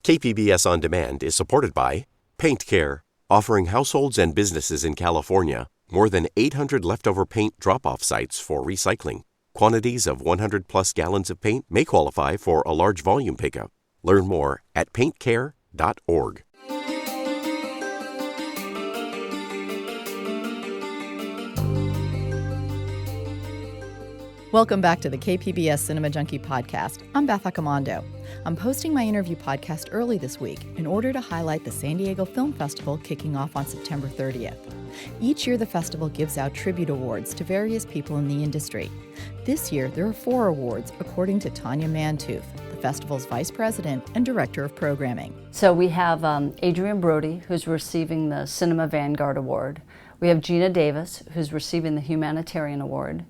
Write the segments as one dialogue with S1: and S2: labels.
S1: KPBS On Demand is supported by Paint Care, offering households and businesses in California more than 800 leftover paint drop-off sites for recycling. Quantities of 100-plus gallons of paint may qualify for a large volume pickup. Learn more at paintcare.org.
S2: Welcome back to the KPBS Cinema Junkie podcast. I'm Beth Accomando. I'm posting my interview podcast early this week in order to highlight the San Diego Film Festival kicking off on September 30th. Each year, the festival gives out tribute awards to various people in the industry. This year, there are 4 awards, according to Tanya Mantooth, the festival's vice president and director of programming.
S3: So we have Adrian Brody, who's receiving the Cinema Vanguard Award. We have Gina Davis, who's receiving the Humanitarian Award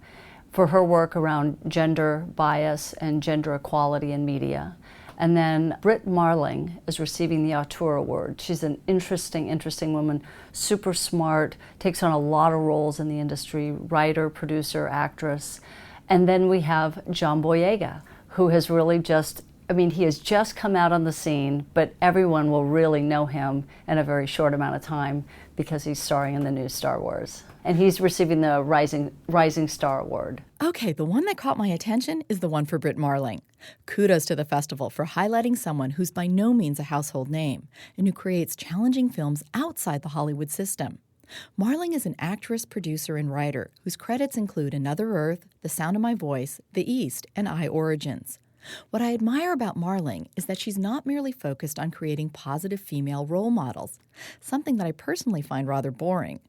S3: for her work around gender bias and gender equality in media. And then Brit Marling is receiving the Auteur Award. She's an interesting woman, super smart, takes on a lot of roles in the industry, writer, producer, actress. And then we have John Boyega, who has really he has just come out on the scene, but everyone will really know him in a very short amount of time because he's starring in the new Star Wars. And he's receiving the Rising Star Award.
S2: Okay, the one that caught my attention is the one for Brit Marling. Kudos to the festival for highlighting someone who's by no means a household name and who creates challenging films outside the Hollywood system. Marling is an actress, producer, and writer whose credits include Another Earth, The Sound of My Voice, The East, and I Origins. What I admire about Marling is that she's not merely focused on creating positive female role models, something that I personally find rather boring.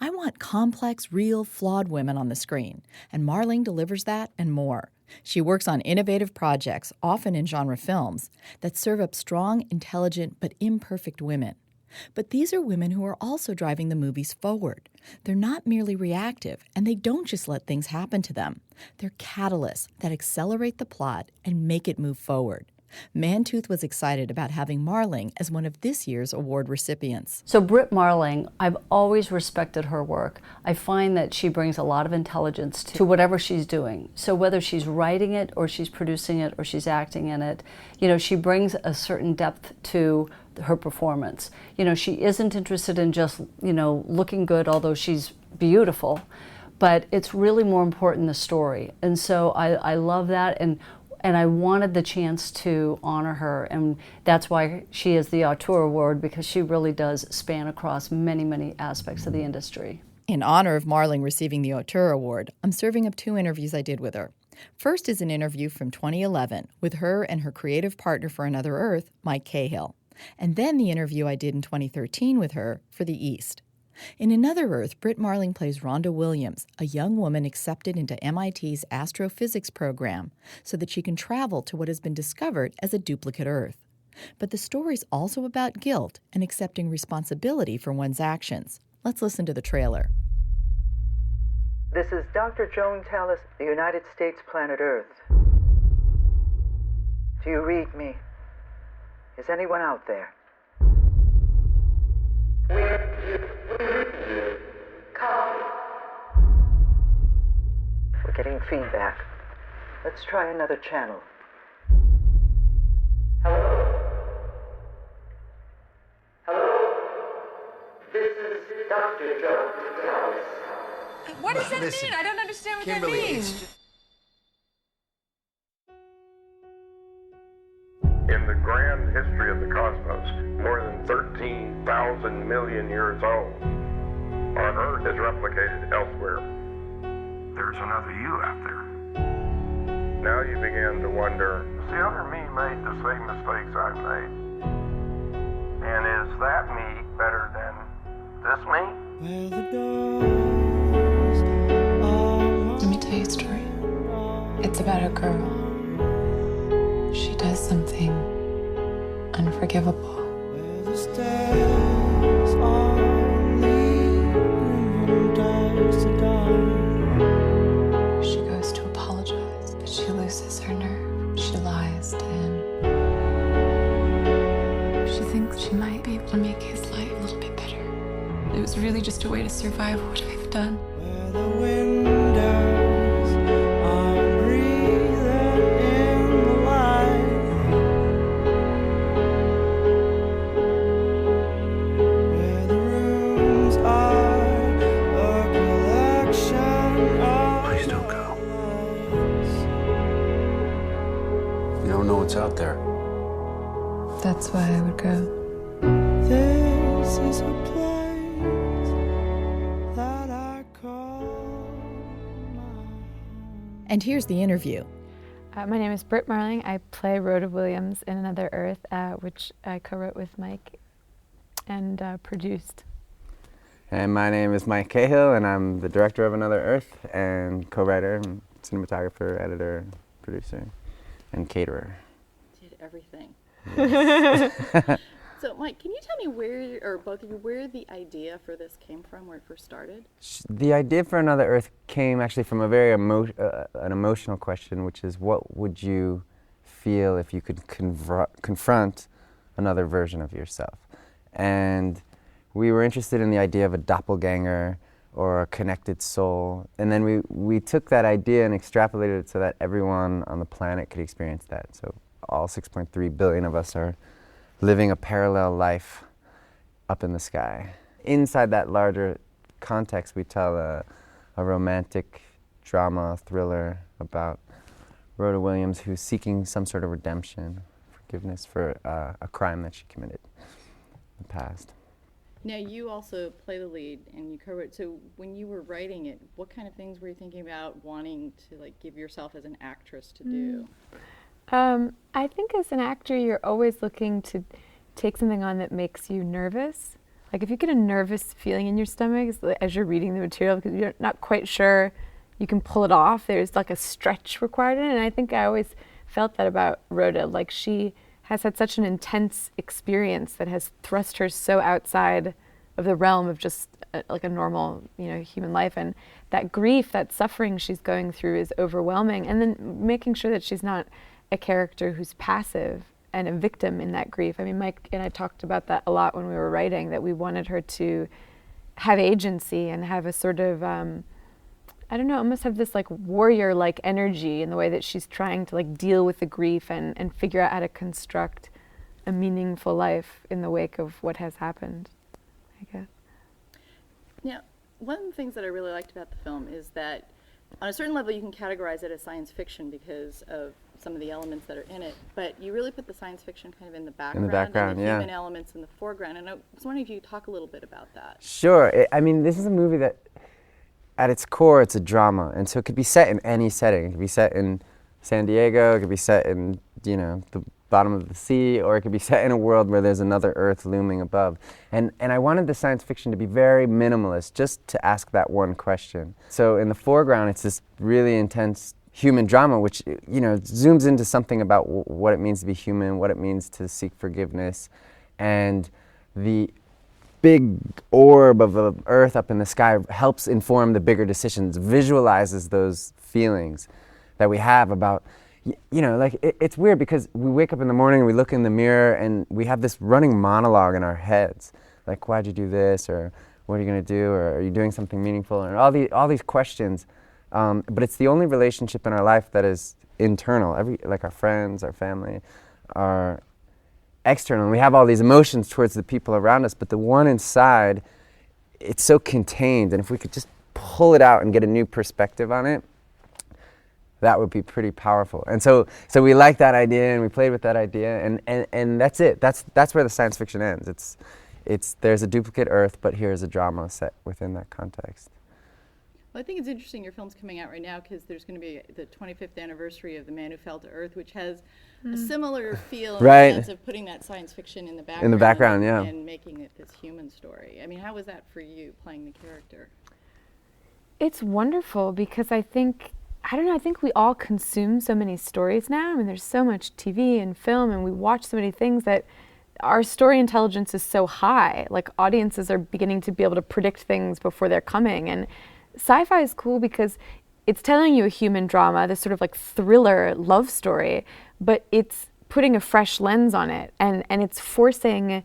S2: I want complex, real, flawed women on the screen, and Marling delivers that and more. She works on innovative projects, often in genre films, that serve up strong, intelligent, but imperfect women. But these are women who are also driving the movies forward. They're not merely reactive, and they don't just let things happen to them. They're catalysts that accelerate the plot and make it move forward. Mantooth was excited about having Marling as one of this year's award recipients.
S3: So Brit Marling, I've always respected her work. I find that she brings a lot of intelligence to whatever she's doing. So whether she's writing it or she's producing it or she's acting in it, she brings a certain depth to her performance. She isn't interested in just, looking good, although she's beautiful, but it's really more important the story. And so I love that, and I wanted the chance to honor her, and that's why she is the Auteur Award, because she really does span across many, many aspects of the industry.
S2: In honor of Marling receiving the Auteur Award, I'm serving up 2 interviews I did with her. First is an interview from 2011 with her and her creative partner for Another Earth, Mike Cahill. And then the interview I did in 2013 with her for The East. In Another Earth, Brit Marling plays Rhonda Williams, a young woman accepted into MIT's astrophysics program so that she can travel to what has been discovered as a duplicate Earth. But the story's also about guilt and accepting responsibility for one's actions. Let's listen to the trailer.
S4: This is Dr. Joan Tallis, the United States planet Earth. Do you read me? Is anyone out there? We're getting feedback. Let's try another channel. Hello? Hello? This is Dr. Joan Tallis.
S5: What does that mean? I don't understand what Kimberly, that means.
S6: In the grand history of the cosmos, more than 13,000 million years old, our Earth is replicated elsewhere. There's another you out there. Now you begin to wonder, has the other me made the same mistakes I've made? And is that me better than this me?
S7: Let me tell you a story. It's about a girl. She does something unforgivable. She goes to apologize, but she loses her nerve. She lies to him. She thinks she might be able to make his life a little bit better. It was really just a way to survive what I've done.
S8: out there.
S7: That's why I would go.
S9: This is a place that I call my home.
S2: And here's the interview.
S7: My name is Brit Marling. I play Rhoda Williams in Another Earth, which I co-wrote with Mike and produced.
S10: And my name is Mike Cahill, and I'm the director of Another Earth and co-writer, and cinematographer, editor, producer, and caterer.
S2: Did everything. Yes. So, Mike, can you tell me where, or both of you, where the idea for this came from, where it first started?
S10: The idea for Another Earth came actually from a very an emotional question, which is, what would you feel if you could confront another version of yourself? And we were interested in the idea of a doppelganger or a connected soul. And then we took that idea and extrapolated it so that everyone on the planet could experience that. So all 6.3 billion of us are living a parallel life up in the sky. Inside that larger context, we tell a romantic drama thriller about Rhoda Williams, who's seeking some sort of redemption, forgiveness for a crime that she committed in the past.
S2: Now, you also play the lead and you co-wrote. So when you were writing it, what kind of things were you thinking about wanting to give yourself as an actress to do?
S7: I think as an actor, you're always looking to take something on that makes you nervous. Like if you get a nervous feeling in your stomach as you're reading the material because you're not quite sure you can pull it off, there's like a stretch required in it. And I think I always felt that about Rhoda. Like she has had such an intense experience that has thrust her so outside of the realm of just like a normal, human life. And that grief, that suffering she's going through is overwhelming. And then making sure that she's not a character who's passive and a victim in that grief. I mean, Mike and I talked about that a lot when we were writing, that we wanted her to have agency and have a sort of, almost have this warrior-like energy in the way that she's trying to deal with the grief and figure out how to construct a meaningful life in the wake of what has happened, I guess.
S2: Now, one of the things that I really liked about the film is that on a certain level you can categorize it as science fiction because of some of the elements that are in it, but you really put the science fiction kind of in the background. And the human elements in the foreground. And I was wondering if you could talk a little bit about that.
S10: Sure. This is a movie that, at its core, it's a drama, and so it could be set in any setting. It could be set in San Diego, it could be set in, the bottom of the sea, or it could be set in a world where there's another Earth looming above. And I wanted the science fiction to be very minimalist, just to ask that one question. So in the foreground, it's this really intense human drama, which zooms into something about what it means to be human, what it means to seek forgiveness, and the big orb of the Earth up in the sky helps inform the bigger decisions, visualizes those feelings that we have about, it's weird because we wake up in the morning and we look in the mirror and we have this running monologue in our heads, like, why'd you do this, or what are you going to do, or are you doing something meaningful, and all these questions. But it's the only relationship in our life that is internal. Our friends, our family, are external. And we have all these emotions towards the people around us, but the one inside, it's so contained. And if we could just pull it out and get a new perspective on it, that would be pretty powerful. And so we liked that idea, and we played with that idea, and that's it. That's where the science fiction ends. It's there's a duplicate Earth, but here's a drama set within that context.
S2: Well, I think it's interesting your film's coming out right now because there's going to be the 25th anniversary of The Man Who Fell to Earth, which has a similar feel in the sense of putting that science fiction in the background.
S10: In the background,
S2: and making it this human story. I mean, how was that for you, playing the character?
S7: It's wonderful because I think we all consume so many stories now. I mean, there's so much TV and film, and we watch so many things that our story intelligence is so high. Like, audiences are beginning to be able to predict things before they're coming. And sci-fi is cool because it's telling you a human drama, this sort of thriller love story, but it's putting a fresh lens on it, and it's forcing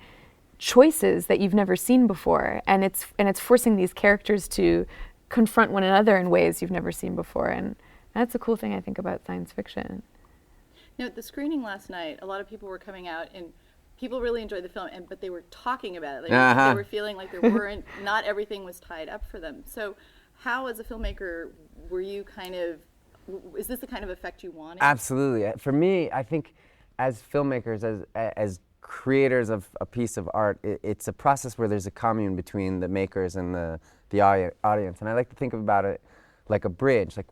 S7: choices that you've never seen before, and it's forcing these characters to confront one another in ways you've never seen before, and that's a cool thing I think about science fiction.
S2: Now, at the screening last night, a lot of people were coming out and people really enjoyed the film, but they were talking about it. They were feeling like not everything was tied up for them. So how, as a filmmaker, were you is this the kind of effect you wanted?
S10: Absolutely. For me, I think as filmmakers, as creators of a piece of art, it's a process where there's a commune between the makers and the audience. And I like to think about it like a bridge. Like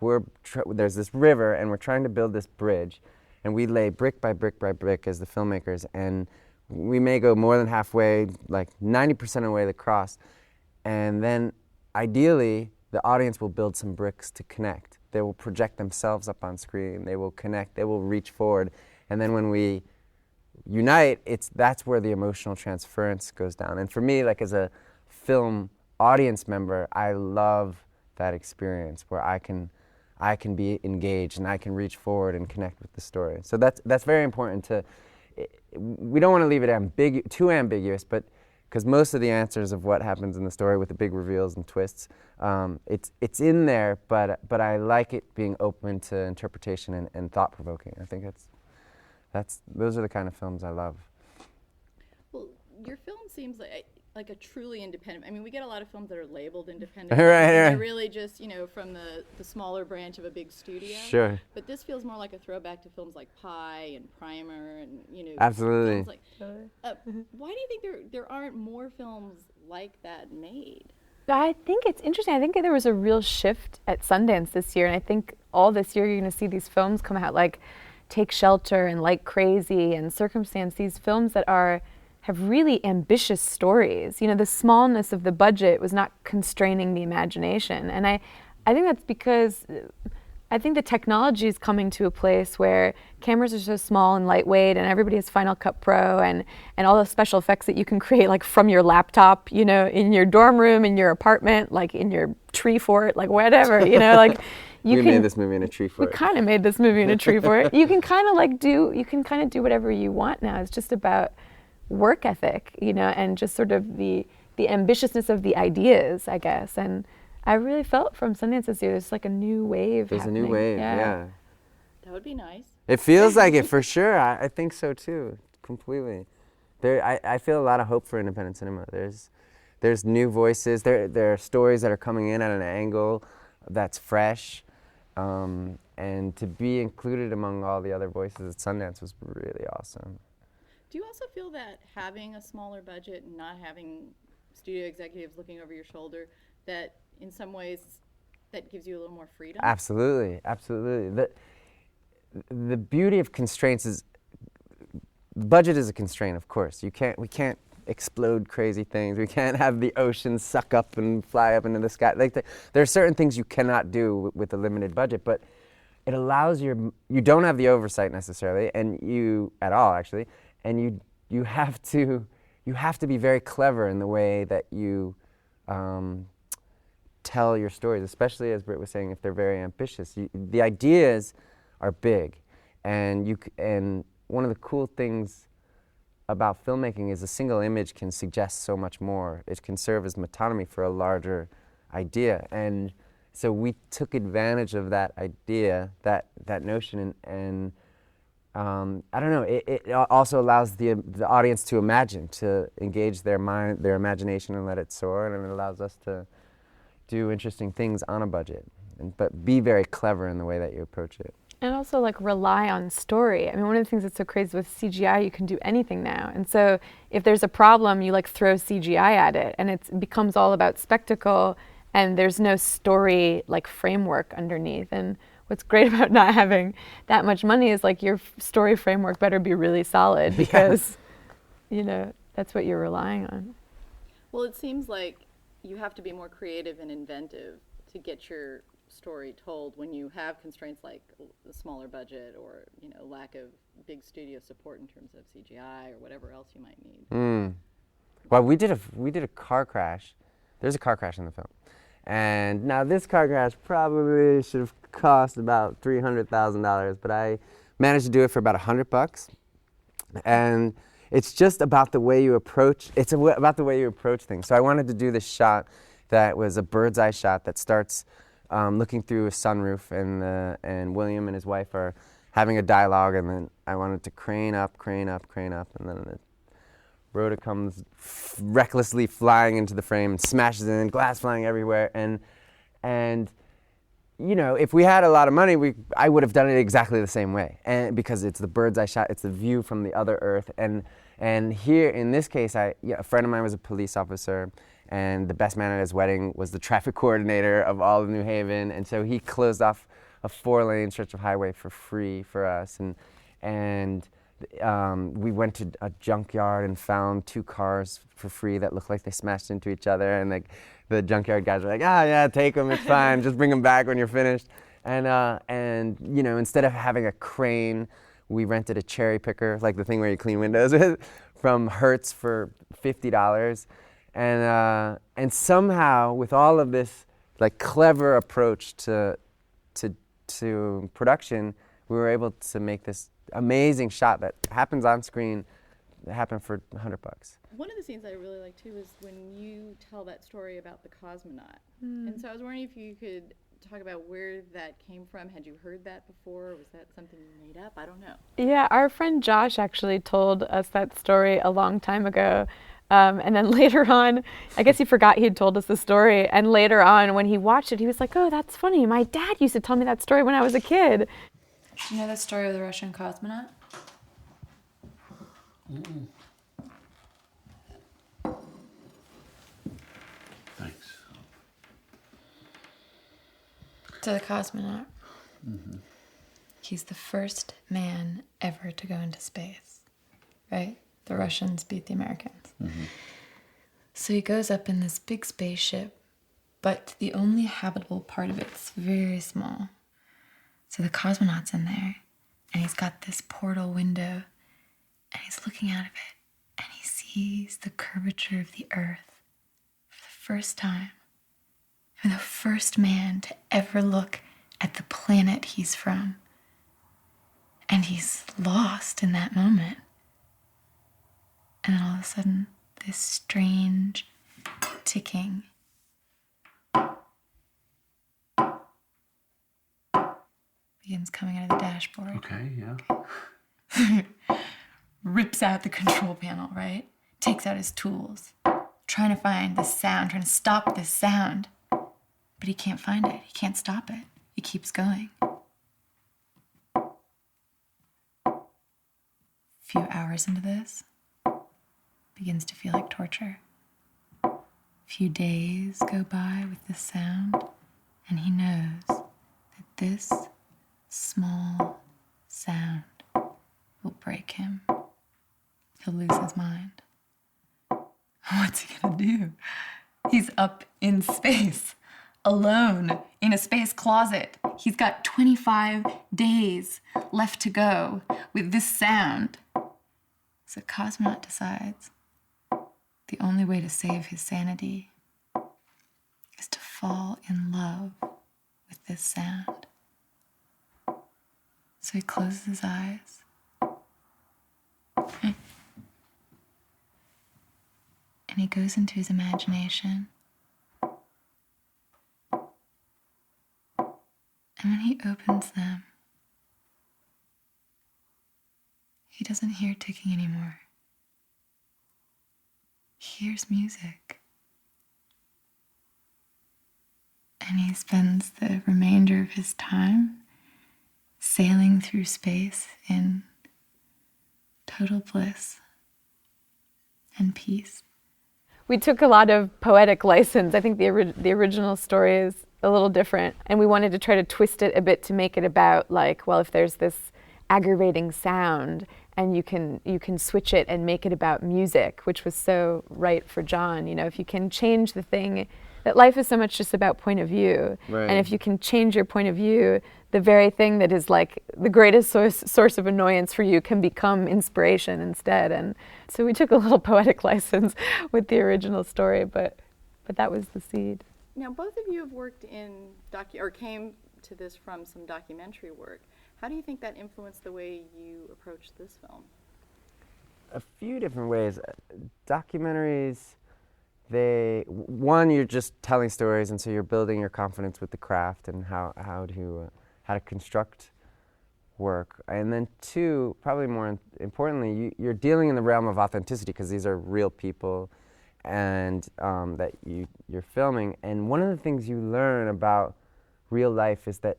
S10: there's this river, and we're trying to build this bridge, and we lay brick by brick by brick as the filmmakers, and we may go more than halfway, like 90% of the way across, and then ideally the audience will build some bricks to connect. They will project themselves up on screen, they will connect, they will reach forward, and then when we unite, that's where the emotional transference goes down. And for me, like as a film audience member, I love that experience where I can be engaged and I can reach forward and connect with the story. So that's very important to. We don't want to leave it too ambiguous, but because most of the answers of what happens in the story with the big reveals and twists, it's in there, but I like it being open to interpretation and thought provoking. I think those are the kind of films I love.
S2: Well, your film seems like a truly independent. I mean, we get a lot of films that are labeled independent.
S10: Right.
S2: They're really just, from the smaller branch of a big studio.
S10: Sure.
S2: But this feels more like a throwback to films like Pi and Primer and,
S10: Absolutely.
S2: films like, why do you think there aren't more films like that made?
S7: I think it's interesting. I think there was a real shift at Sundance this year, and I think all this year you're going to see these films come out like Take Shelter and Like Crazy and Circumstance, these films that have really ambitious stories. The smallness of the budget was not constraining the imagination. And I think that's because I think the technology is coming to a place where cameras are so small and lightweight, and everybody has Final Cut Pro and all the special effects that you can create like from your laptop, in your dorm room, in your apartment, like in your tree fort, like whatever, like
S10: we made this movie in a tree fort.
S7: We kind of made this movie in a tree fort. You can kind of do whatever you want now. It's just about work ethic, and just sort of the ambitiousness of the ideas, I guess. And I really felt from Sundance this year, there's like a new wave happening.
S10: A new wave, yeah.
S2: That would be nice.
S10: It feels like it for sure. I think so too, completely. I feel a lot of hope for independent cinema. There's new voices. There are stories that are coming in at an angle that's fresh. And to be included among all the other voices at Sundance was really awesome.
S2: Do you also feel that having a smaller budget and not having studio executives looking over your shoulder, that in some ways that gives you a little more freedom?
S10: Absolutely. The beauty of constraints is, budget is a constraint, of course. We can't explode crazy things. We can't have the ocean suck up and fly up into the sky. There are certain things you cannot do with a limited budget, but it allows you don't have the oversight necessarily, and you at all actually, and you have to be very clever in the way that you tell your stories, especially as Brit was saying, if they're very ambitious. The ideas are big, and one of the cool things about filmmaking is a single image can suggest so much more. It can serve as metonymy for a larger idea, and so we took advantage of that idea, that notion, and I don't know. It also allows the audience to imagine, to engage their mind, their imagination, and let it soar, and it allows us to do interesting things on a budget, but be very clever in the way that you approach it.
S7: And also like rely on story. I mean, one of the things that's so crazy with CGI, you can do anything now. And so if there's a problem, you like throw CGI at it, and it becomes all about spectacle, and there's no story like framework underneath. And what's great about not having that much money is like your story framework better be really solid, because that's what you're relying on.
S2: Well, it seems like you have to be more creative and inventive to get your story told when you have constraints like a smaller budget or lack of big studio support in terms of CGI or whatever else you might need.
S10: Well, we did a car crash. There's a car crash in the film, and now this car crash probably should have cost about $300,000, but I managed to do it for about $100, and it's just about the way you approach. It's about the way you approach things. So I wanted to do this shot that was a bird's eye shot that starts looking through a sunroof, and William and his wife are having a dialogue, and then I wanted to crane up, and then Rhoda comes recklessly flying into the frame and smashes in, glass flying everywhere, and you know, if we had a lot of money, I would have done it exactly the same way. And because it's the birds I shot, it's the view from the other Earth. And here, in this case, a friend of mine was a police officer, and the best man at his wedding was the traffic coordinator of all of New Haven. And so he closed off a 4-lane stretch of highway for free for us. And we went to a junkyard and found 2 cars for free that looked like they smashed into each other. And like the junkyard guys were like, "Ah, yeah, take them, it's fine. Just bring them back when you're finished." And you know, instead of having a crane, we rented a cherry picker, like the thing where you clean windows with, from Hertz for $50. And somehow, with all of this like clever approach to production, we were able to make this amazing shot that happens on screen, that happened for $100.
S2: One of the scenes I really like too is when you tell that story about the cosmonaut. And so I was wondering if you could talk about where that came from. Had you heard that before, or was that something you made up? I don't know.
S7: Yeah, our friend Josh actually told us that story a long time ago. And then later on, I guess he forgot he had told us the story. And later on, when he watched it, he was like, "Oh, that's funny. My dad used to tell me that story when I was a kid."
S8: You know the story of the Russian cosmonaut?
S11: Mm-mm. Thanks.
S8: So the cosmonaut, he's the first man ever to go into space, right? The Russians beat the Americans. So he goes up in this big spaceship, but the only habitable part of it's very small. So the cosmonaut's in there, and he's got this portal window, and he's looking out of it, and he sees the curvature of the Earth for the first time. For the first man to ever look at the planet he's from. And he's lost in that moment. And then all of a sudden, this strange ticking begins coming out of the dashboard.
S11: Okay, yeah.
S8: Rips out the control panel, right? Takes out his tools. Trying to find the sound, trying to stop this sound. But he can't find it. He can't stop it. It keeps going. A few hours into this, begins to feel like torture. A few days go by with this sound, and he knows that this small sound will break him. He'll lose his mind. What's he gonna do? He's up in space, alone, in a space closet. He's got 25 days left to go with this sound. So Cosmonaut decides the only way to save his sanity is to fall in love with this sound. So he closes his eyes. And he goes into his imagination. And when he opens them, he doesn't hear ticking anymore. He hears music. And he spends the remainder of his time sailing through space in total bliss and peace.
S7: We took a lot of poetic license. I think the original story is a little different, and we wanted to try to twist it a bit to make it about, like, well, if there's this aggravating sound and you can switch it and make it about music, which was so right for John. You know, if you can change the thing, that life is so much just about point of view.
S10: Right.
S7: And if you can change your point of view, the very thing that is like the greatest source of annoyance for you can become inspiration instead. And so we took a little poetic license with the original story, but that was the seed.
S2: Now, both of you have worked in came to this from some documentary work. How do you think that influenced the way you approached this film?
S10: A few different ways. Documentaries, you're just telling stories, and so you're building your confidence with the craft and how to construct work. And then two, probably more importantly, you're dealing in the realm of authenticity, because these are real people and that you're filming. And one of the things you learn about real life is that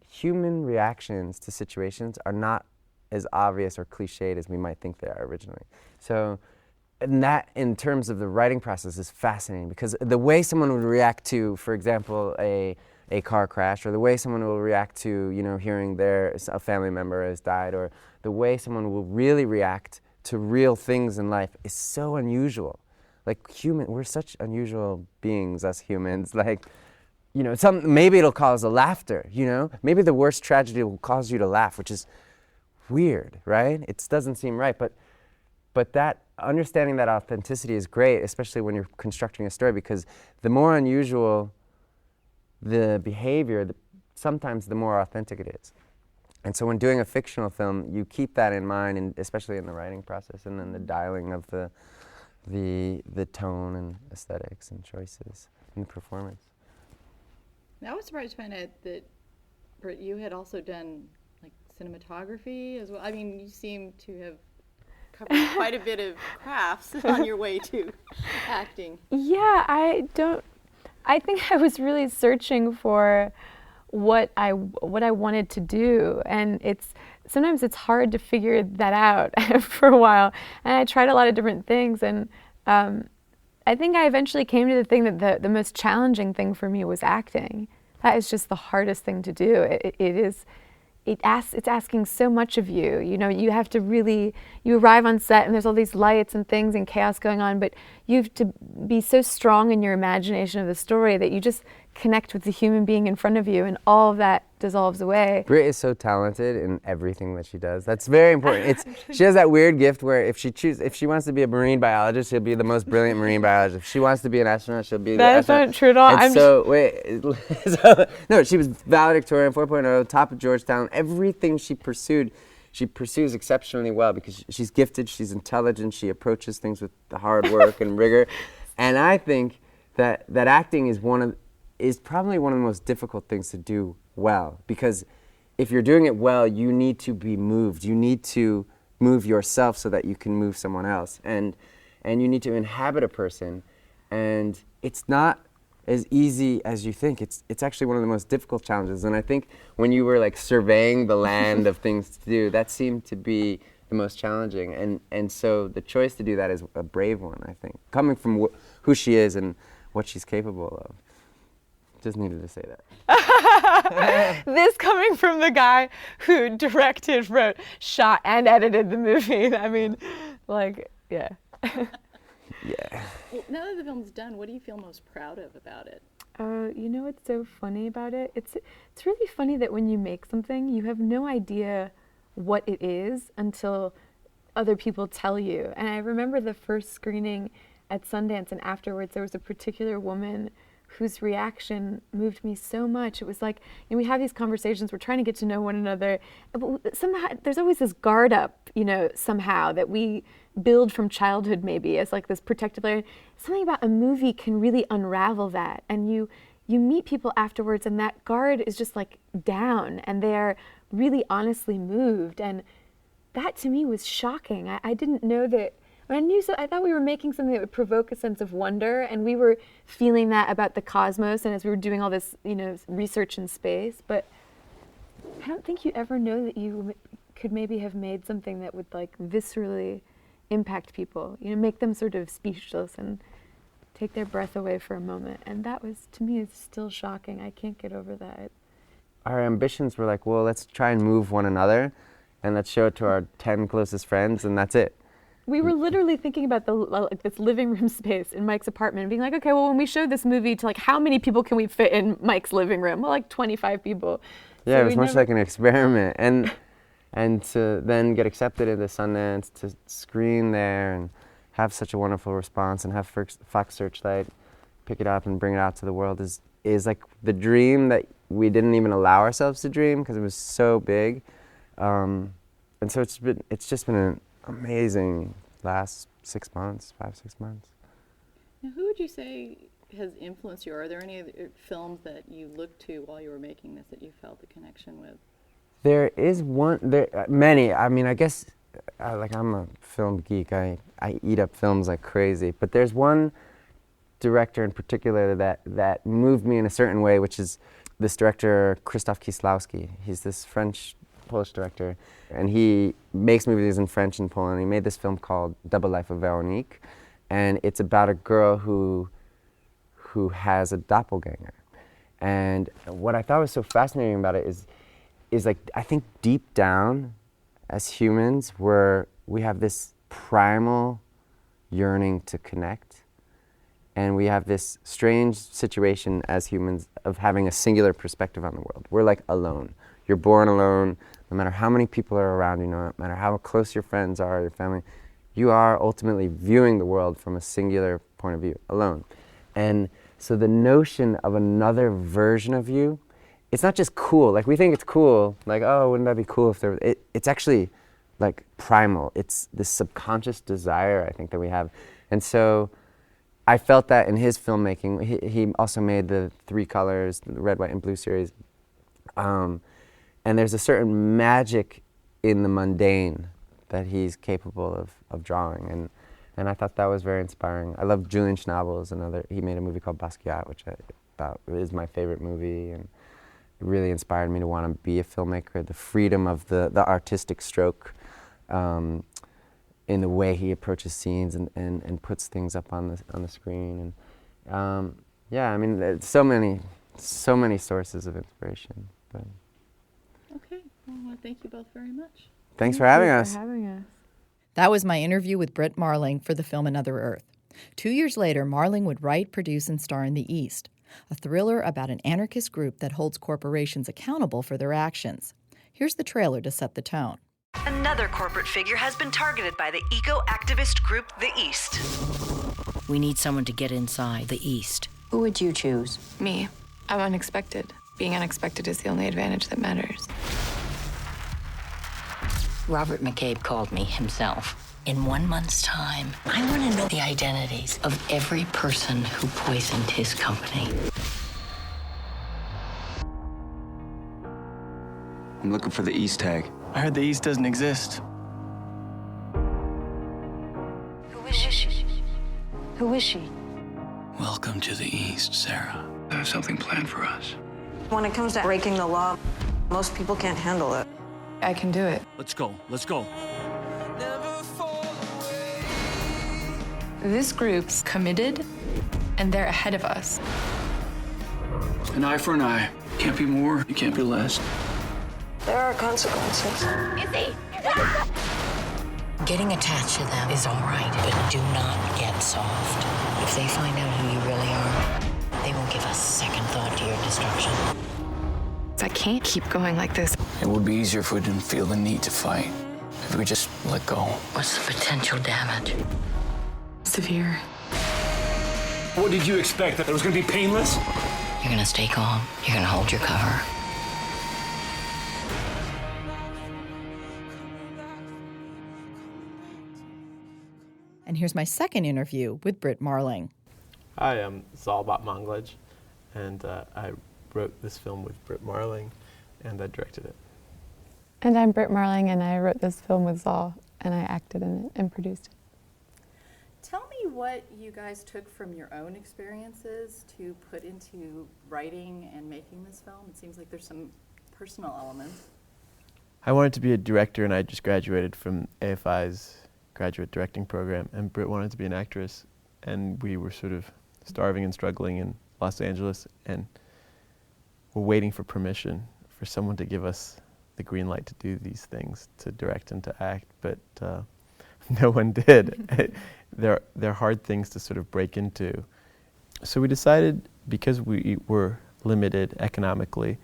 S10: human reactions to situations are not as obvious or cliched as we might think they are originally. So, and that in terms of the writing process is fascinating, because the way someone would react to, for example, a car crash, or the way someone will react to, hearing a family member has died, or the way someone will really react to real things in life is so unusual. Like we're such unusual beings, us humans. Like, maybe it'll cause a laughter, Maybe the worst tragedy will cause you to laugh, which is weird, right? It doesn't seem right, but that understanding that authenticity is great, especially when you're constructing a story, because the more unusual the behavior, sometimes the more authentic it is. And so when doing a fictional film, you keep that in mind, and especially in the writing process, and then the dialing of the tone and aesthetics and choices and performance.
S2: I was surprised to find out that, Brit, you had also done like cinematography as well. I mean, you seem to have covered quite a bit of crafts on your way to acting.
S7: Yeah, I think I was really searching for what I wanted to do, and sometimes it's hard to figure that out for a while. And I tried a lot of different things, and I think I eventually came to the thing that the most challenging thing for me was acting. That is just the hardest thing to do. It's asking so much of you. You have to really, you arrive on set and there's all these lights and things and chaos going on, but you have to be so strong in your imagination of the story that you just connect with the human being in front of you, and all of that dissolves away.
S10: Brit is so talented in everything that she does. That's very important. She has that weird gift where if she wants to be a marine biologist, she'll be the most brilliant marine biologist. If she wants to be an astronaut, she'll be the astronaut.
S7: That's not true at all.
S10: No, she was valedictorian, 4.0, top of Georgetown. Everything she pursues exceptionally well, because she's gifted, she's intelligent, she approaches things with the hard work and rigor. And I think that acting is probably one of the most difficult things to do well, because if you're doing it well, you need to be moved. You need to move yourself so that you can move someone else, and you need to inhabit a person, and it's not as easy as you think. It's actually one of the most difficult challenges, and I think when you were like surveying the land of things to do, that seemed to be the most challenging, and so the choice to do that is a brave one, I think, coming from who she is and what she's capable of. Just needed to say that.
S7: This coming from the guy who directed, wrote, shot, and edited the movie. I mean, yeah.
S10: Yeah.
S2: Well, now that the film's done, what do you feel most proud of about it?
S7: What's so funny about it? It's really funny that when you make something, you have no idea what it is until other people tell you. And I remember the first screening at Sundance, and afterwards there was a particular woman whose reaction moved me so much. It was like, we have these conversations, we're trying to get to know one another, but somehow there's always this guard up, somehow that we build from childhood maybe as like this protective layer. Something about a movie can really unravel that, and you meet people afterwards and that guard is just like down and they're really honestly moved, and that to me was shocking. I didn't know that. I thought we were making something that would provoke a sense of wonder, and we were feeling that about the cosmos, and as we were doing all this, research in space. But I don't think you ever know that you could maybe have made something that would like viscerally impact people, make them sort of speechless and take their breath away for a moment. And that was, to me, it's still shocking. I can't get over that.
S10: Our ambitions were like, well, let's try and move one another, and let's show it to our 10 closest friends, and that's it.
S7: We were literally thinking about this living room space in Mike's apartment and being like, okay, well, when we show this movie to how many people can we fit in Mike's living room? Well, 25 people.
S10: Yeah, so it was much like an experiment. And to then get accepted into Sundance, to screen there and have such a wonderful response, and have Fox Searchlight pick it up and bring it out to the world is like the dream that we didn't even allow ourselves to dream because it was so big. And so it's just been an amazing last 6 months, 5-6 months.
S2: Now, who would you say has influenced you? Are there any other films that you looked to while you were making this that you felt the connection with?
S10: There is many. I mean, I guess, I'm a film geek. I eat up films like crazy. But there's one director in particular that moved me in a certain way, which is this director, Krzysztof Kieslowski. He's this Polish director, and he makes movies in French and Poland. He made this film called Double Life of Veronique, and it's about a girl who has a doppelganger. And what I thought was so fascinating about it is like, I think deep down as humans, we have this primal yearning to connect. And we have this strange situation as humans of having a singular perspective on the world. We're like alone. You're born alone, no matter how many people are around you, no matter how close your friends are, your family, you are ultimately viewing the world from a singular point of view, alone. And so the notion of another version of you, it's not just cool. Like, we think it's cool, like, oh, wouldn't that be cool if it's actually like primal. It's this subconscious desire, I think, that we have. And so I felt that in his filmmaking. He also made the 3 Colors, the Red, White, and Blue series. And there's a certain magic in the mundane that he's capable of drawing. And I thought that was very inspiring. I love Julian Schnabel's another. He made a movie called Basquiat, which I thought is my favorite movie. And it really inspired me to want to be a filmmaker. The freedom of the artistic stroke in the way he approaches scenes and puts things up on the screen. And yeah, I mean, there's so many sources of inspiration. But.
S2: Okay, well, I want to thank you both very much.
S10: Thanks for having us.
S2: That was my interview with Brit Marling for the film Another Earth. 2 years later, Marling would write, produce, and star in The East, a thriller about an anarchist group that holds corporations accountable for their actions. Here's the trailer to set the tone.
S12: Another corporate figure has been targeted by the eco-activist group The East.
S13: We need someone to get inside The East.
S14: Who would you choose?
S8: Me. I'm unexpected. Being unexpected is the only advantage that matters.
S13: Robert McCabe called me himself. In 1 month's time, I want to know the identities of every person who poisoned his company.
S15: I'm looking for the East tag.
S16: I heard the East doesn't exist.
S14: Who is she? Who is she?
S16: Welcome to the East, Sarah. I have something planned for us.
S17: When it comes to breaking the law, most people can't handle it.
S8: I can do it.
S16: Let's go. Let's go.
S8: This group's committed, and they're ahead of us.
S16: An eye for an eye. Can't be more, you can't be less.
S17: There are consequences.
S13: Izzy! Getting attached to them is all right, but do not get soft. If they find out who you really are, they won't give a second thought to your destruction.
S8: I can't keep going like this.
S16: It would be easier if we didn't feel the need to fight. If we just let go.
S13: What's the potential damage?
S8: Severe.
S16: What did you expect? That it was going to be painless?
S13: You're gonna stay calm. You're gonna hold your cover.
S2: And here's my second interview with Brit Marling.
S18: Hi, I'm Zalbat Manglaj, and I wrote this film with Brit Marling, and I directed it.
S7: And I'm Brit Marling, and I wrote this film with Zal, and I acted in it and produced it.
S2: Tell me what you guys took from your own experiences to put into writing and making this film. It seems like there's some personal elements.
S18: I wanted to be a director, and I just graduated from AFI's graduate directing program, and Brit wanted to be an actress, and we were sort of starving and struggling in Los Angeles, and we're waiting for permission for someone to give us the green light to do these things, to direct and to act, but no one did. They're hard things to sort of break into. So we decided, because we were limited economically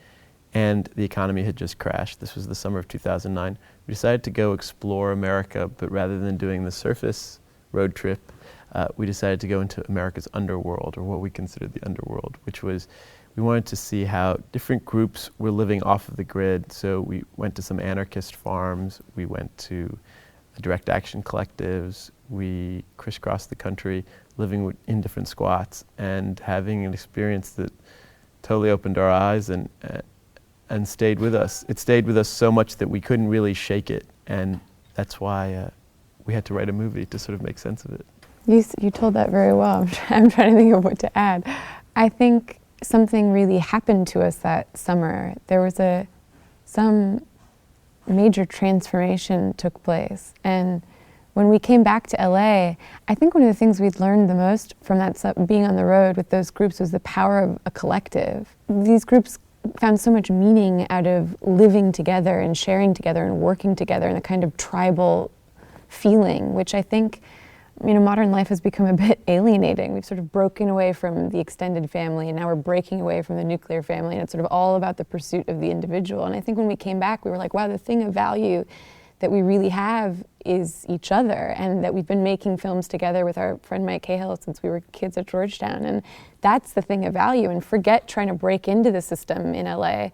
S18: and the economy had just crashed, this was the summer of 2009, we decided to go explore America, but rather than doing the surface road trip, we decided to go into America's underworld, or what we considered the underworld, which was, we wanted to see how different groups were living off of the grid. So we went to some anarchist farms, we went to direct action collectives, we crisscrossed the country, living in different squats, and having an experience that totally opened our eyes and stayed with us. It stayed with us so much that we couldn't really shake it, and that's why we had to write a movie to sort of make sense of it.
S7: You told that very well. I'm trying to think of what to add. I think something really happened to us that summer. There was some major transformation took place. And when we came back to LA, I think one of the things we'd learned the most from that being on the road with those groups was the power of a collective. These groups found so much meaning out of living together and sharing together and working together in a kind of tribal feeling, which I think, modern life has become a bit alienating. We've sort of broken away from the extended family, and now we're breaking away from the nuclear family, and it's sort of all about the pursuit of the individual. And I think when we came back, we were like, wow, the thing of value that we really have is each other, and that we've been making films together with our friend Mike Cahill since we were kids at Georgetown, and that's the thing of value. And forget trying to break into the system in LA.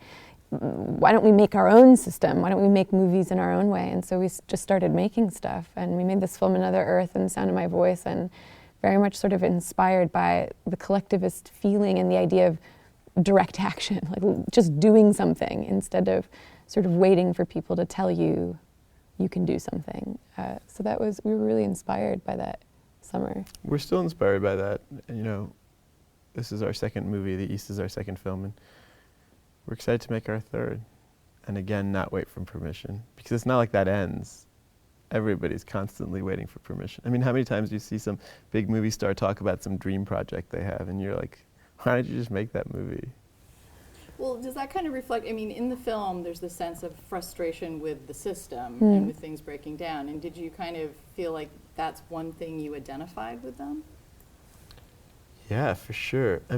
S7: Why don't we make our own system? Why don't we make movies in our own way? And so we just started making stuff, and we made this film Another Earth and The Sound of My Voice, and very much sort of inspired by the collectivist feeling and the idea of direct action, like just doing something instead of sort of waiting for people to tell you you can do something. So we were really inspired by that summer.
S18: We're still inspired by that. This is our second movie, The East is our second film, and we're excited to make our third. And again, not wait for permission, because it's not like that ends. Everybody's constantly waiting for permission. I mean, how many times do you see some big movie star talk about some dream project they have, and you're like, why don't you just make that movie?
S2: Well, does that kind of reflect, in the film, there's this sense of frustration with the system and with things breaking down. And did you kind of feel like that's one thing you identified with them?
S18: Yeah, for sure. I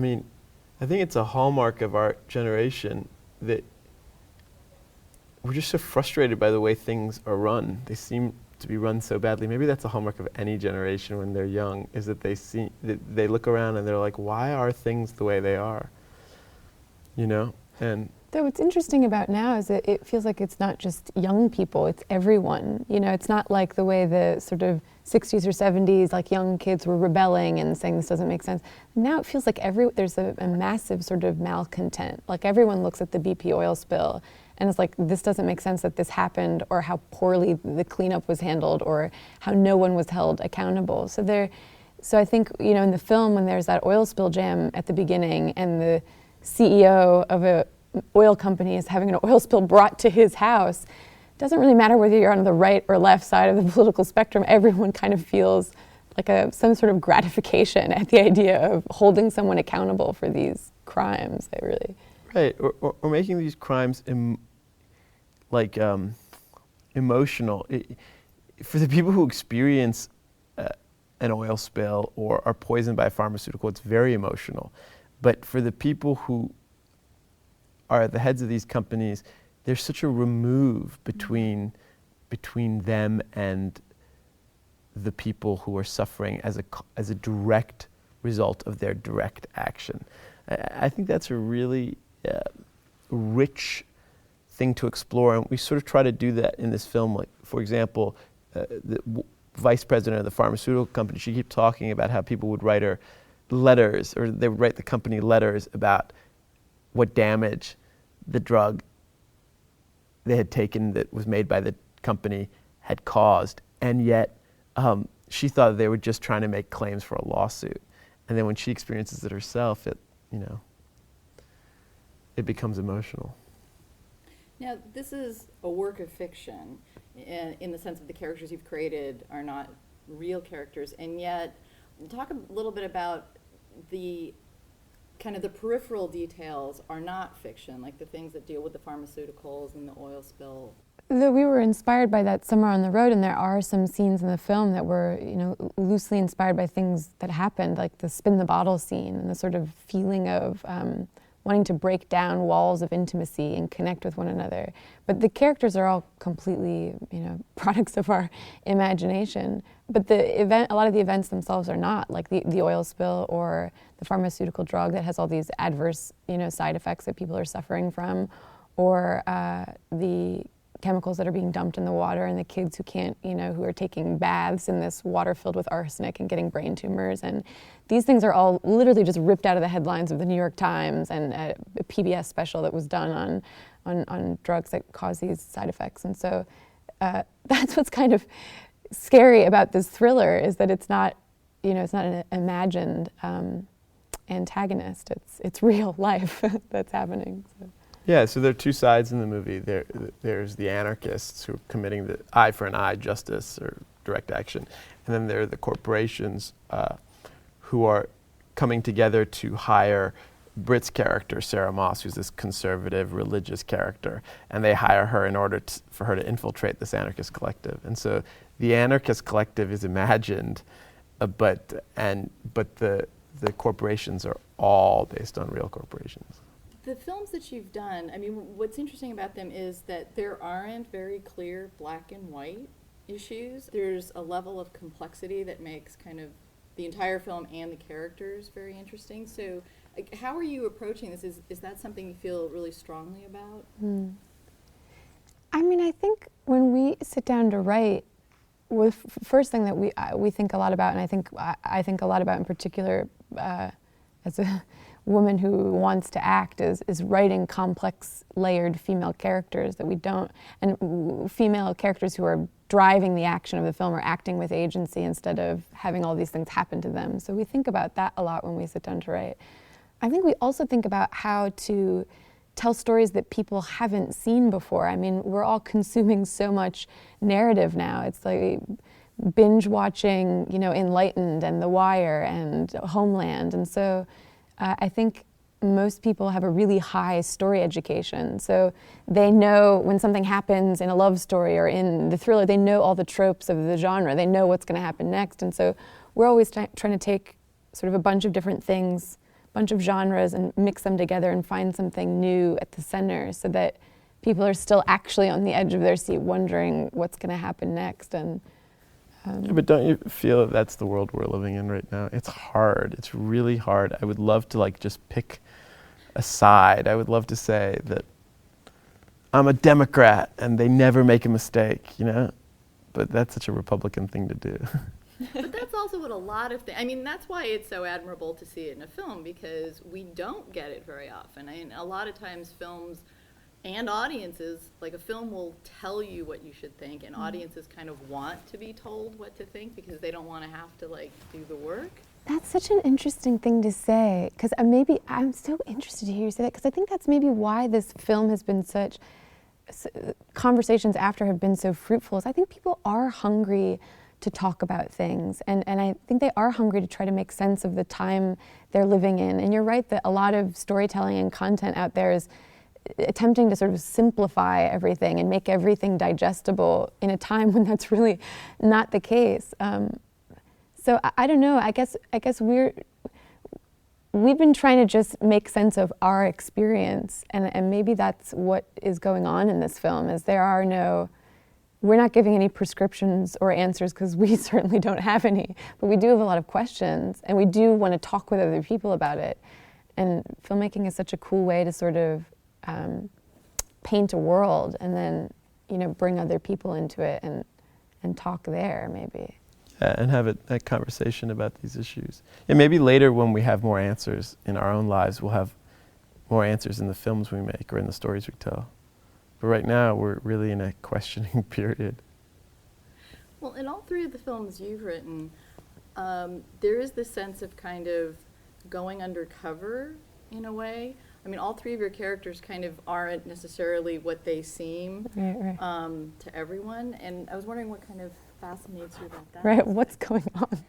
S18: think it's a hallmark of our generation that we're just so frustrated by the way things are run. They seem to be run so badly. Maybe that's a hallmark of any generation when they're young, is that they look around and they're like, why are things the way they are? And
S7: though what's interesting about now is that it feels like it's not just young people, it's everyone. It's not like the way the sort of 60s or 70s, like young kids were rebelling and saying this doesn't make sense. Now it feels like there's a massive sort of malcontent. Like everyone looks at the BP oil spill and it's like, this doesn't make sense that this happened, or how poorly the cleanup was handled, or how no one was held accountable. So I think, in the film, when there's that oil spill jam at the beginning and the CEO of an oil company is having an oil spill brought to his house, it doesn't really matter whether you're on the right or left side of the political spectrum. Everyone kind of feels like some sort of gratification at the idea of holding someone accountable for these crimes.
S18: Right, or making these crimes emotional. For the people who experience an oil spill or are poisoned by a pharmaceutical, it's very emotional. But for the people who are at the heads of these companies, there's such a remove between them and the people who are suffering as a direct result of their direct action. I think that's a really rich thing to explore, and we sort of try to do that in this film. Like, for example, the vice president of the pharmaceutical company, she kept talking about how people would write her letters, or they would write the company letters about what damage the drug they had taken that was made by the company had caused, and yet she thought they were just trying to make claims for a lawsuit. And then when she experiences it herself, it becomes emotional.
S2: Now, this is a work of fiction in the sense of the characters you've created are not real characters, and yet talk a little bit about the kind of the peripheral details are not fiction, like the things that deal with the pharmaceuticals and the oil spill.
S7: Though we were inspired by that Summer on the Road, and there are some scenes in the film that were, loosely inspired by things that happened, like the spin the bottle scene and the sort of feeling of wanting to break down walls of intimacy and connect with one another. But the characters are all completely, products of our imagination. But a lot of the events themselves are not, like the oil spill or the pharmaceutical drug that has all these adverse, side effects that people are suffering from, or the chemicals that are being dumped in the water, and the kids who can't, who are taking baths in this water filled with arsenic and getting brain tumors. And these things are all literally just ripped out of the headlines of the New York Times and a PBS special that was done on drugs that cause these side effects. And so that's what's kind of scary about this thriller, is that it's not, it's not imagined. antagonist. It's real life that's happening. So.
S18: Yeah, so there are two sides in the movie. There's the anarchists who are committing the eye for an eye justice or direct action, and then there are the corporations who are coming together to hire Brit's character, Sarah Moss, who's this conservative religious character, and they hire her in order for her to infiltrate this anarchist collective. And so the anarchist collective is imagined, but the corporations are all based on real corporations.
S2: The films that you've done, I mean, what's interesting about them is that there aren't very clear black and white issues. There's a level of complexity that makes kind of the entire film and the characters very interesting. So how are you approaching this? Is that something you feel really strongly about?
S7: I mean, I think when we sit down to write, the first thing that we think a lot about, and I think a lot about in particular as a woman who wants to act, is writing complex, layered female characters that we don't, and female characters who are driving the action of the film or acting with agency instead of having all these things happen to them. So we think about that a lot when we sit down to write. I think we also think about how to tell stories that people haven't seen before. I mean, we're all consuming so much narrative now. It's like binge watching, Enlightened and The Wire and Homeland. And so I think most people have a really high story education. So they know when something happens in a love story or in the thriller, they know all the tropes of the genre. They know what's going to happen next. And so we're always trying to take sort of a bunch of different things, bunch of genres, and mix them together and find something new at the center so that people are still actually on the edge of their seat wondering what's going to happen next. And
S18: yeah, but don't you feel that that's the world we're living in right now? It's hard. It's really hard. I would love to just pick a side. I would love to say that I'm a Democrat and they never make a mistake, But that's such a Republican thing to do.
S2: But that's also what a lot of things, I mean, that's why it's so admirable to see it in a film, because we don't get it very often. I mean, a lot of times films and audiences, like a film will tell you what you should think, and audiences kind of want to be told what to think because they don't want to have to do the work.
S7: That's such an interesting thing to say, because maybe I'm so interested to hear you say that, because I think that's maybe why this film has been such, conversations after have been so fruitful, is I think people are hungry to talk about things, and I think they are hungry to try to make sense of the time they're living in. And you're right that a lot of storytelling and content out there is attempting to sort of simplify everything and make everything digestible in a time when that's really not the case. So I don't know. I guess we've been trying to just make sense of our experience, and maybe that's what is going on in this film. Is we're not giving any prescriptions or answers because we certainly don't have any, but we do have a lot of questions, and we do want to talk with other people about it. And filmmaking is such a cool way to sort of paint a world and then, bring other people into it and talk there, maybe.
S18: Yeah, and have a conversation about these issues. And maybe later when we have more answers in our own lives, we'll have more answers in the films we make or in the stories we tell. But right now, we're really in a questioning period.
S2: Well, in all three of the films you've written, there is this sense of kind of going undercover in a way. I mean, all three of your characters kind of aren't necessarily what they seem to everyone. And I was wondering what kind of fascinates you about that.
S7: Right, what's going on?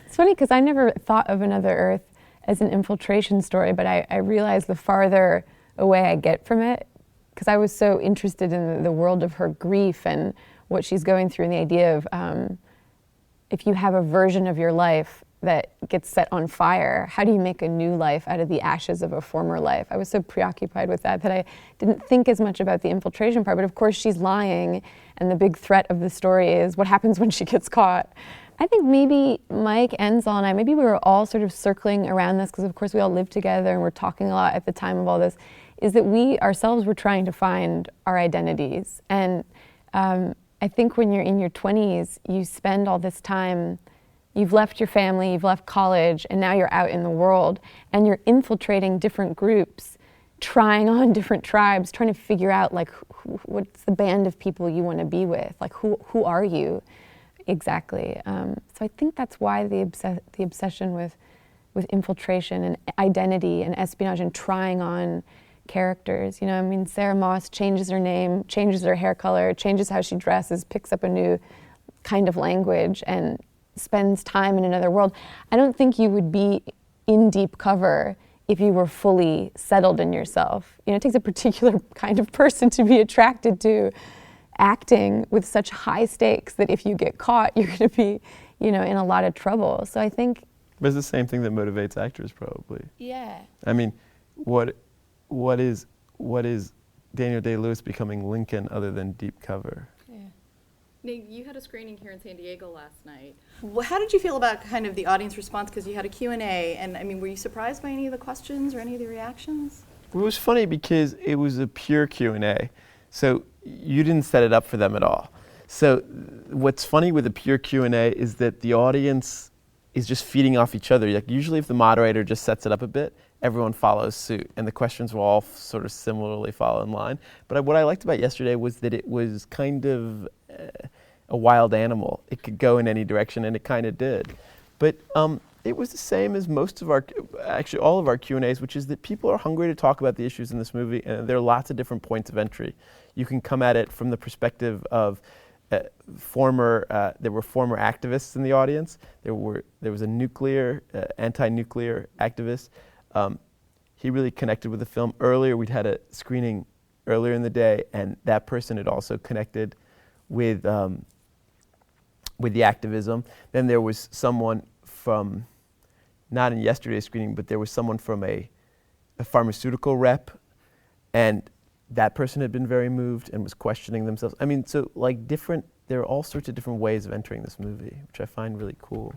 S7: It's funny because I never thought of Another Earth as an infiltration story, but I realized the farther away I get from it, because I was so interested in the world of her grief and what she's going through, and the idea of if you have a version of your life that gets set on fire, how do you make a new life out of the ashes of a former life? I was so preoccupied with that I didn't think as much about the infiltration part, but of course she's lying, and the big threat of the story is what happens when she gets caught. I think maybe Mike, Enzel, and I, maybe we were all sort of circling around this, because of course we all lived together and we're talking a lot at the time of all this, is that we ourselves were trying to find our identities. And I think when you're in your 20s, you spend all this time, you've left your family, you've left college, and now you're out in the world, and you're infiltrating different groups, trying on different tribes, trying to figure out what's the band of people you want to be with, who are you exactly. So I think that's why the obsession with with infiltration and identity and espionage and trying on characters. You know, I mean, Sarah Moss changes her name, changes her hair color, changes how she dresses, picks up a new kind of language and spends time in another world. I don't think you would be in deep cover if you were fully settled in yourself. You know, it takes a particular kind of person to be attracted to acting with such high stakes that if you get caught, you're going to be, you know, in a lot of trouble. So I think...
S18: But it's the same thing that motivates actors, probably.
S7: Yeah.
S18: I mean, what is Daniel Day-Lewis becoming Lincoln other than deep cover?
S2: Yeah. Nate, you had a screening here in San Diego last night. Well, how did you feel about kind of the audience response? Because you had a Q&A, and I mean, were you surprised by any of the questions or any of the reactions?
S18: It was funny because it was a pure Q&A, so you didn't set it up for them at all. So what's funny with a pure Q&A is that the audience is just feeding off each other. Like usually if the moderator just sets it up a bit, everyone follows suit, and the questions will all sort of similarly follow in line. But what I liked about yesterday was that it was kind of a wild animal. It could go in any direction, and it kind of did. But it was the same as most of our, actually all of our Q&As, which is that people are hungry to talk about the issues in this movie, and there are lots of different points of entry. You can come at it from the perspective of there were former activists in the audience. There was a anti-nuclear activist. He really connected with the film. Earlier, we'd had a screening earlier in the day, and that person had also connected with the activism. Then there was someone from, not in yesterday's screening, but there was someone from a pharmaceutical rep, and that person had been very moved and was questioning themselves. I mean, so like there are all sorts of different ways of entering this movie, which I find really cool.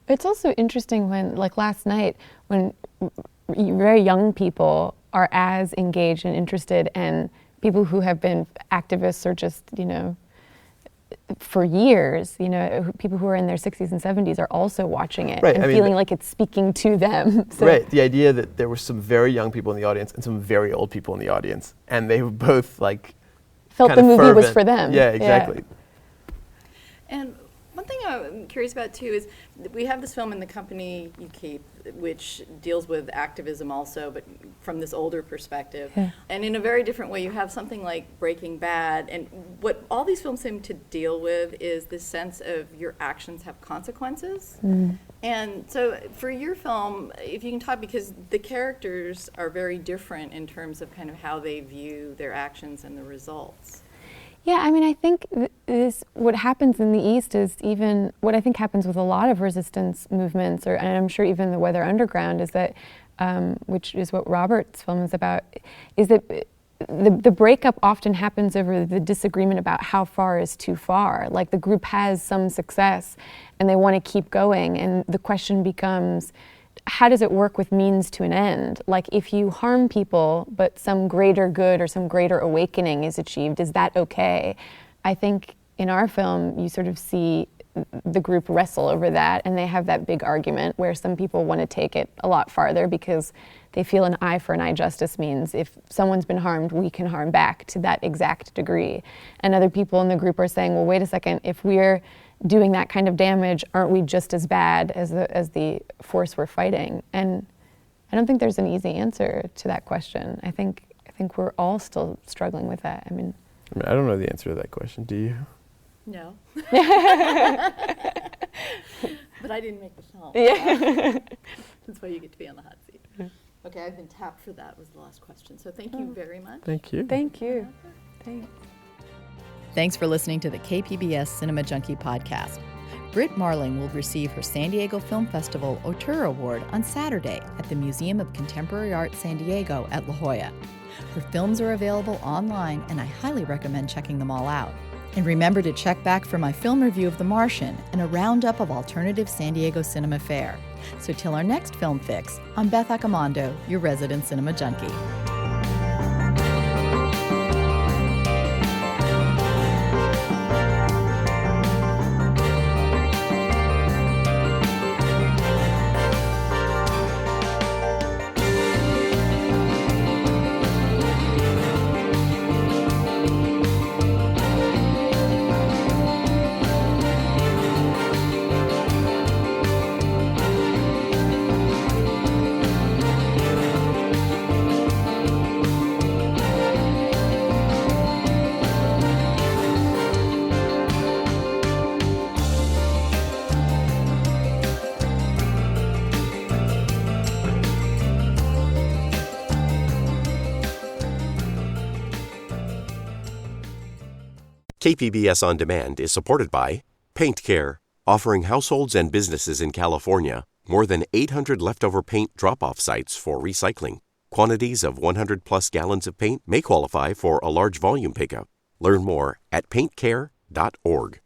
S7: It's also interesting when, like last night, when very young people are as engaged and interested, and people who have been activists or just, you know, for years, you know, people who are in their 60s and 70s are also watching it and feeling like it's speaking to them. So
S18: right, the idea that there were some very young people in the audience and some very old people in the audience, and they were both like
S7: felt the movie fervent. Was for them.
S18: Yeah, exactly.
S2: Yeah. And one thing I'm curious about too is we have this film in the company you keep, which deals with activism also, but from this older perspective. Yeah. And in a very different way, you have something like Breaking Bad, and what all these films seem to deal with is this sense of your actions have consequences. Mm. And so for your film, if you can talk, because the characters are very different in terms of kind of how they view their actions and the results.
S7: Yeah, I mean, I think what happens in the East is even what I think happens with a lot of resistance movements, and I'm sure even the Weather Underground, is that, which is what Robert's film is about, is that the breakup often happens over the disagreement about how far is too far. Like the group has some success and they want to keep going, and the question becomes, how does it work with means to an end? Like if you harm people, but some greater good or some greater awakening is achieved, is that okay? I think in our film, you sort of see the group wrestle over that, and they have that big argument where some people want to take it a lot farther because they feel an eye for an eye justice means if someone's been harmed, we can harm back to that exact degree. And other people in the group are saying, well, wait a second, if we're doing that kind of damage, aren't we just as bad as the force we're fighting? And I don't think there's an easy answer to that question. I think we're all still struggling with that. I mean,
S18: I don't know the answer to that question. Do you?
S2: No. But I didn't make the film. Yeah. That's why you get to be on the hot seat. Okay, I've been tapped for that was the last question. So thank you very much.
S18: Thank you.
S7: Thank you. Thanks.
S2: Thanks for listening to the KPBS Cinema Junkie podcast. Brit Marling will receive her San Diego Film Festival Auteur Award on Saturday at the Museum of Contemporary Art San Diego at La Jolla. Her films are available online, and I highly recommend checking them all out. And remember to check back for my film review of The Martian and a roundup of alternative San Diego cinema fare. So till our next Film Fix, I'm Beth Accomando, your resident cinema junkie.
S1: KPBS On Demand is supported by Paint Care, offering households and businesses in California more than 800 leftover paint drop-off sites for recycling. Quantities of 100-plus gallons of paint may qualify for a large volume pickup. Learn more at paintcare.org.